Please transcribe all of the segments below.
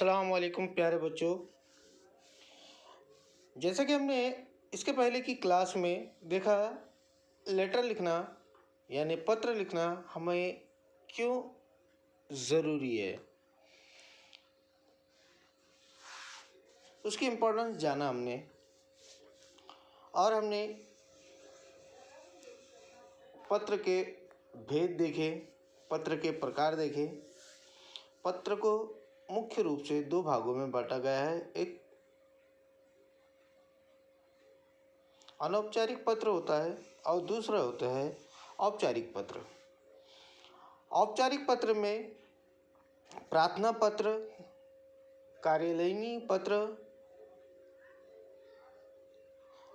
अस्सलाम वालेकुम प्यारे बच्चों। जैसा कि हमने इसके पहले की क्लास में देखा, लेटर लिखना यानी पत्र लिखना हमें क्यों ज़रूरी है, उसकी इम्पोर्टेंस जाना हमने। और हमने पत्र के भेद देखे, पत्र के प्रकार देखे। पत्र को मुख्य रूप से दो भागों में बांटा गया है। एक अनौपचारिक पत्र होता है और दूसरा होता है औपचारिक पत्र। औपचारिक पत्र में प्रार्थना पत्र, कार्यालयीन पत्र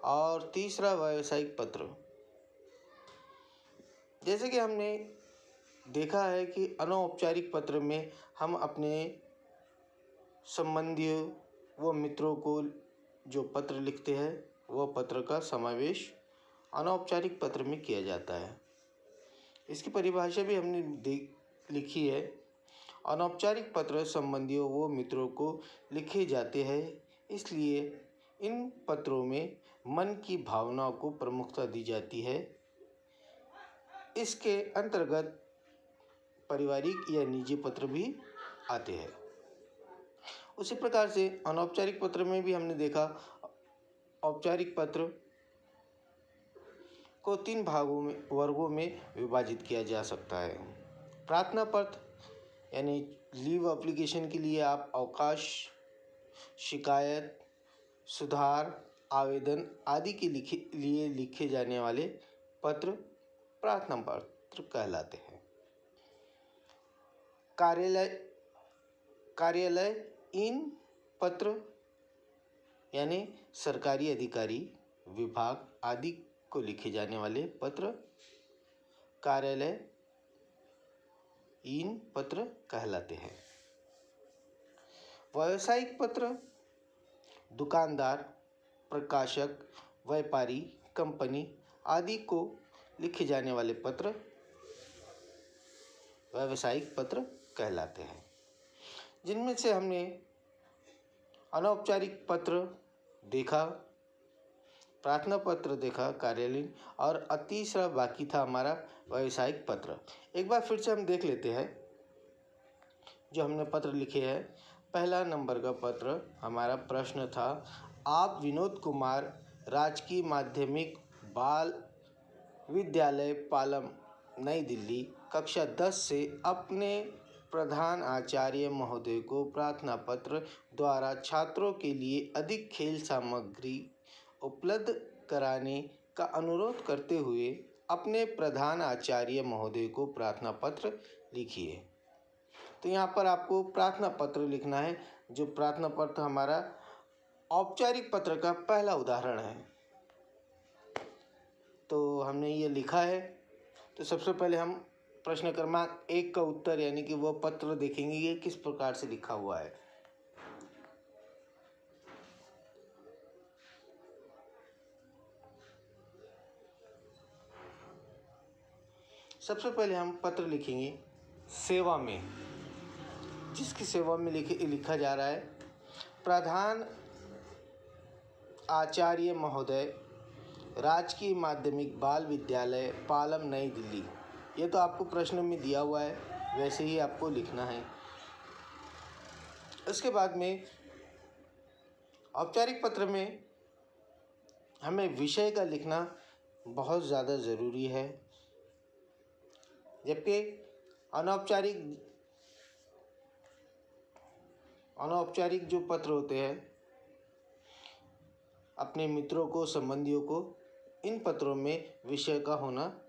और तीसरा व्यावसायिक पत्र। जैसे कि हमने देखा है कि अनौपचारिक पत्र में हम अपने संबंधियों व मित्रों को जो पत्र लिखते हैं वह पत्र का समावेश अनौपचारिक पत्र में किया जाता है। इसकी परिभाषा भी हमने लिखी है। अनौपचारिक पत्र संबंधियों व मित्रों को लिखे जाते हैं, इसलिए इन पत्रों में मन की भावनाओं को प्रमुखता दी जाती है। इसके अंतर्गत पारिवारिक या निजी पत्र भी आते हैं। उसी प्रकार से अनौपचारिक पत्र में भी हमने देखा, औपचारिक पत्र को तीन वर्गों में विभाजित किया जा सकता है। प्रार्थना पत्र यानी लीव एप्लीकेशन के लिए आप अवकाश, शिकायत, सुधार, आवेदन आदि के लिए लिखे जाने वाले पत्र प्रार्थना पत्र कहलाते हैं। कार्यालयीन पत्र यानी सरकारी अधिकारी, विभाग आदि को लिखे जाने वाले पत्र कार्यालयीन पत्र कहलाते हैं। व्यावसायिक पत्र दुकानदार, प्रकाशक, व्यापारी, कंपनी आदि को लिखे जाने वाले पत्र व्यावसायिक पत्र कहलाते हैं। जिनमें से हमने अनौपचारिक पत्र देखा, प्रार्थना पत्र देखा, कार्यालयीन, और तीसरा बाकी था हमारा व्यावसायिक पत्र। एक बार फिर से हम देख लेते हैं जो हमने पत्र लिखे हैं। पहला नंबर का पत्र हमारा प्रश्न था, आप विनोद कुमार, राजकीय माध्यमिक बाल विद्यालय पालम, नई दिल्ली, कक्षा 10 से अपने प्रधान आचार्य महोदय को प्रार्थना पत्र द्वारा छात्रों के लिए अधिक खेल सामग्री उपलब्ध कराने का अनुरोध करते हुए अपने प्रधान आचार्य महोदय को प्रार्थना पत्र लिखिए। तो यहाँ पर आपको प्रार्थना पत्र लिखना है, जो प्रार्थना पत्र हमारा औपचारिक पत्र का पहला उदाहरण है। तो हमने ये लिखा है। तो सबसे पहले हम प्रश्न क्रमांक 1 का उत्तर यानी कि वो पत्र देखेंगे ये किस प्रकार से लिखा हुआ है। सबसे पहले हम पत्र लिखेंगे सेवा में, जिसकी सेवा में लिखा जा रहा है, प्रधान आचार्य महोदय, राजकीय माध्यमिक बाल विद्यालय पालम, नई दिल्ली। ये तो आपको प्रश्न में दिया हुआ है, वैसे ही आपको लिखना है। इसके बाद में औपचारिक पत्र में हमें विषय का लिखना बहुत ज़्यादा ज़रूरी है, जबकि अनौपचारिक जो पत्र होते हैं अपने मित्रों को, संबंधियों को, इन पत्रों में विषय का होना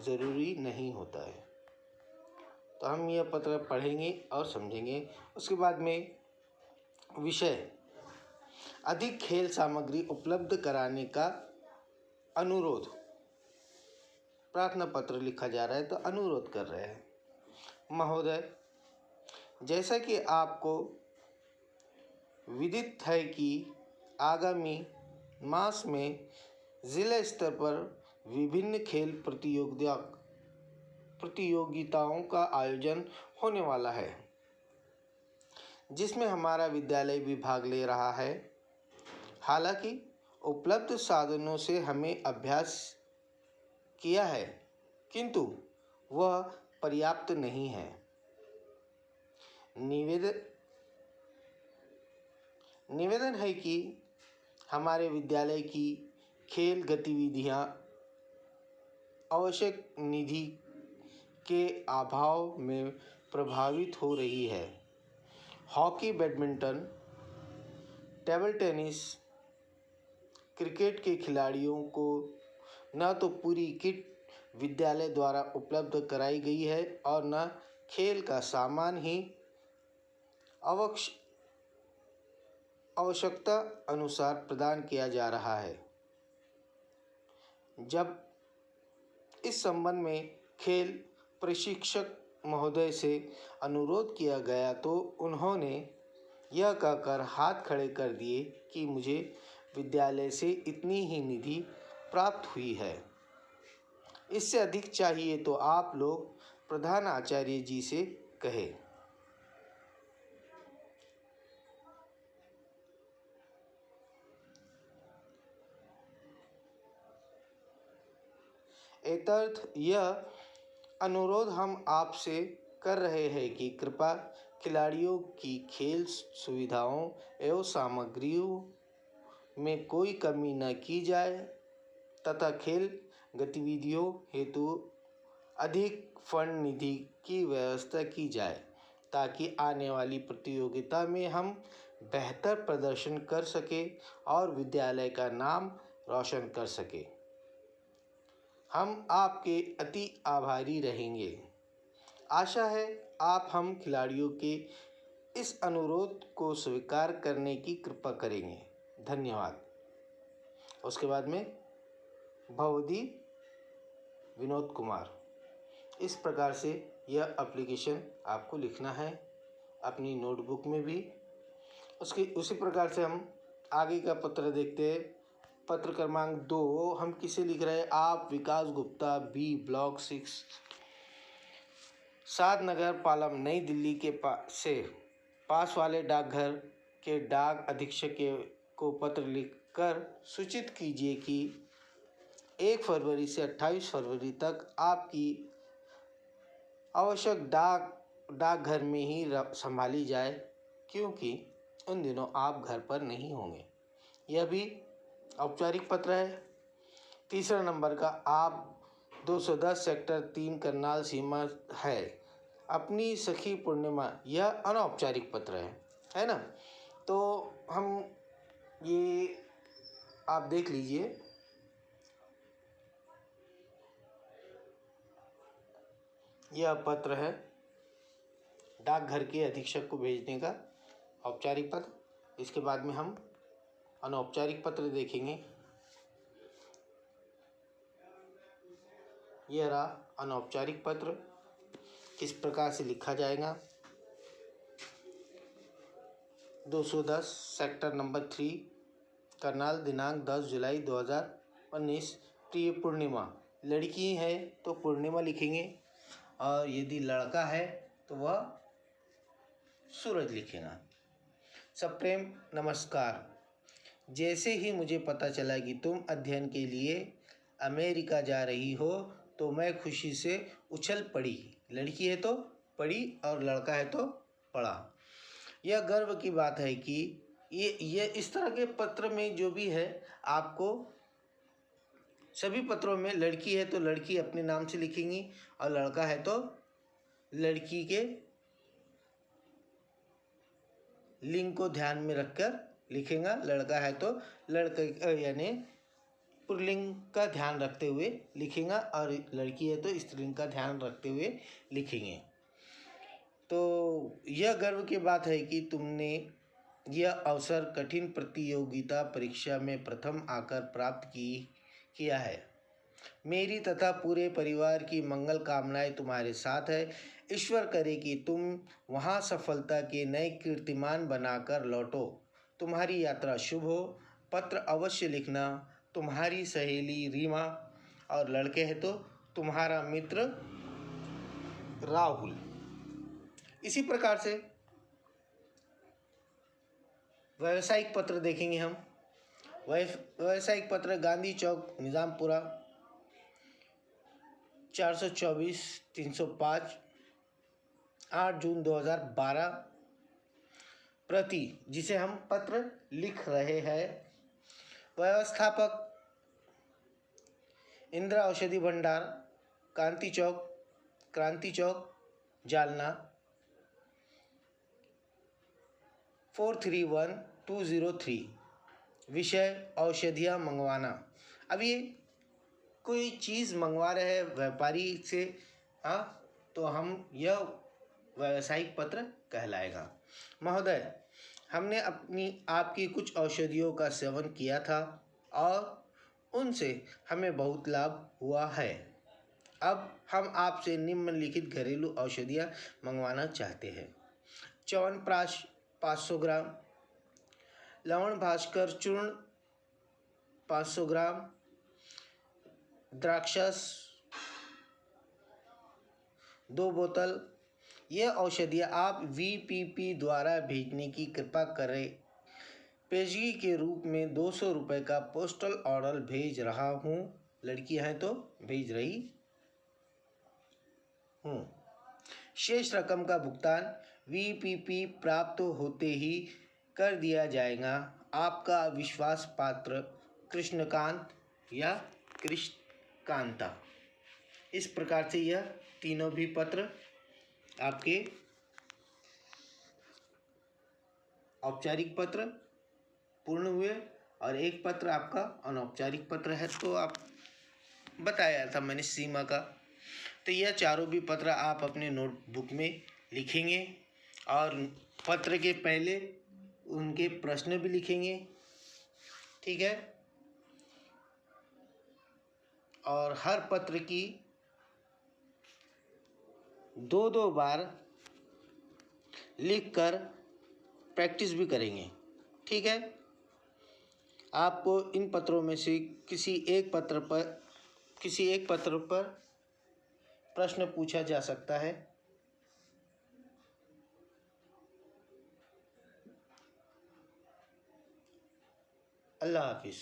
ज़रूरी नहीं होता है। तो हम यह पत्र पढ़ेंगे और समझेंगे। उसके बाद में विषय, अधिक खेल सामग्री उपलब्ध कराने का अनुरोध। प्रार्थना पत्र लिखा जा रहा है तो अनुरोध कर रहे हैं। महोदय, जैसा कि आपको विदित है कि आगामी मास में ज़िला स्तर पर विभिन्न खेल प्रतियोगिताओं का आयोजन होने वाला है। जिसमें हमारा विद्यालय भी भाग ले रहा है। हालांकि उपलब्ध साधनों से हमें अभ्यास किया है, किंतु वह पर्याप्त नहीं है। निवेदन है कि हमारे विद्यालय की खेल गतिविधियां आवश्यक निधि के अभाव में प्रभावित हो रही है। Hockey, badminton, table tennis, cricket के खिलाड़ियों को न तो पूरी किट विद्यालय द्वारा उपलब्ध कराई गई है और न खेल का सामान ही आवश्यकता अनुसार प्रदान किया जा रहा है। जब इस संबंध में खेल प्रशिक्षक महोदय से अनुरोध किया गया तो उन्होंने यह कहकर हाथ खड़े कर दिए कि मुझे विद्यालय से इतनी ही निधि प्राप्त हुई है, इससे अधिक चाहिए तो आप लोग प्रधान आचार्य जी से कहें। एतर्थ यह अनुरोध हम आपसे कर रहे हैं कि कृपया खिलाड़ियों की खेल सुविधाओं एवं सामग्रियों में कोई कमी न की जाए तथा खेल गतिविधियों हेतु अधिक फंड निधि की व्यवस्था की जाए, ताकि आने वाली प्रतियोगिता में हम बेहतर प्रदर्शन कर सकें और विद्यालय का नाम रोशन कर सकें। हम आपके अति आभारी रहेंगे। आशा है आप हम खिलाड़ियों के इस अनुरोध को स्वीकार करने की कृपा करेंगे। धन्यवाद। उसके बाद में भवदी विनोद कुमार। इस प्रकार से यह एप्लीकेशन आपको लिखना है अपनी नोटबुक में भी। उसी प्रकार से हम आगे का पत्र देखते हैं। पत्र क्रमांक 2 हम किसे लिख रहे हैं? आप विकास गुप्ता, बी ब्लॉक 6, सादनगर, पालम, नई दिल्ली के पास वाले डाकघर के डाक अधीक्षक को पत्र लिखकर सूचित कीजिए कि 1 फरवरी से 28 फरवरी तक आपकी आवश्यक डाकघर में ही संभाली जाए, क्योंकि उन दिनों आप घर पर नहीं होंगे। यह भी औपचारिक पत्र है। तीसरा नंबर का, आप 210 सेक्टर 3 करनाल सीमा है, अपनी सखी पूर्णिमा। यह अनौपचारिक पत्र है ना। तो हम ये आप देख लीजिए। यह पत्र है डाकघर के अधीक्षक को भेजने का औपचारिक पत्र। इसके बाद में हम अनौपचारिक पत्र देखेंगे। यह रहा अनौपचारिक पत्र, किस प्रकार से लिखा जाएगा। 210 सेक्टर नंबर 3 करनाल, दिनांक 10 जुलाई 2019। प्रिय पूर्णिमा। लड़की है तो पूर्णिमा लिखेंगे, और यदि लड़का है तो वह सूरज लिखेगा। सप्रेम नमस्कार। जैसे ही मुझे पता चला कि तुम अध्ययन के लिए अमेरिका जा रही हो तो मैं खुशी से उछल पड़ी। लड़की है तो पड़ी और लड़का है तो पड़ा। यह गर्व की बात है कि ये इस तरह के पत्र में जो भी है, आपको सभी पत्रों में लड़की है तो लड़की अपने नाम से लिखेंगी, और लड़का है तो लड़की के लिंग को ध्यान में रखकर लिखेगा। लड़का है तो लड़के यानी पुल्लिंग का ध्यान रखते हुए लिखेगा, और लड़की है तो स्त्रीलिंग का ध्यान रखते हुए लिखेंगे। तो यह गर्व की बात है कि तुमने यह अवसर कठिन प्रतियोगिता परीक्षा में प्रथम आकर प्राप्त किया है। मेरी तथा पूरे परिवार की मंगल कामनाएं तुम्हारे साथ है। ईश्वर करे कि तुम वहाँ सफलता के नए कीर्तिमान बनाकर लौटो। तुम्हारी यात्रा शुभ हो। पत्र अवश्य लिखना। तुम्हारी सहेली रीमा, और लड़के हैं तो तुम्हारा मित्र राहुल। इसी प्रकार से व्यावसायिक पत्र देखेंगे हम। व्यावसायिक पत्र गांधी चौक, निज़ामपुरा, 424-305, 8 जून 2012। प्रति, जिसे हम पत्र लिख रहे हैं। व्यवस्थापक इंदिरा औषधि भंडार, क्रांति चौक, जालना, 431203। विषय औषधियाँ मंगवाना। अब ये कोई चीज़ मंगवा रहे हैं व्यापारी से, हाँ, तो हम यह व्यावसायिक पत्र कहलाएगा। महोदय, हमने आपकी कुछ औषधियों का सेवन किया था और उनसे हमें बहुत लाभ हुआ है। अब हम आपसे निम्नलिखित घरेलू औषधियाँ मंगवाना चाहते हैं। च्यवनप्राश 500 ग्राम, लवण भास्कर चूर्ण 500 ग्राम, द्राक्षस 2 बोतल। ये औषधियाँ आप VPP द्वारा भेजने की कृपा करें। पेशगी के रूप में 200 रुपये का पोस्टल ऑर्डर भेज रहा हूँ। लड़की हैं तो भेज रही हूँ। शेष रकम का भुगतान VPP प्राप्त होते ही कर दिया जाएगा। आपका विश्वास पात्र कृष्णकांत या कृष्णकांता। इस प्रकार से यह तीनों भी पत्र आपके औपचारिक पत्र पूर्ण हुए और एक पत्र आपका अनौपचारिक पत्र है। तो आप बताया था मैंने सीमा का। तो यह चारों भी पत्र आप अपने नोटबुक में लिखेंगे और पत्र के पहले उनके प्रश्न भी लिखेंगे, ठीक है। और हर पत्र की 2-2 बार लिखकर प्रैक्टिस भी करेंगे, ठीक है। आपको इन पत्रों में से किसी एक पत्र पर प्रश्न पूछा जा सकता है। अल्लाह हाफिज़।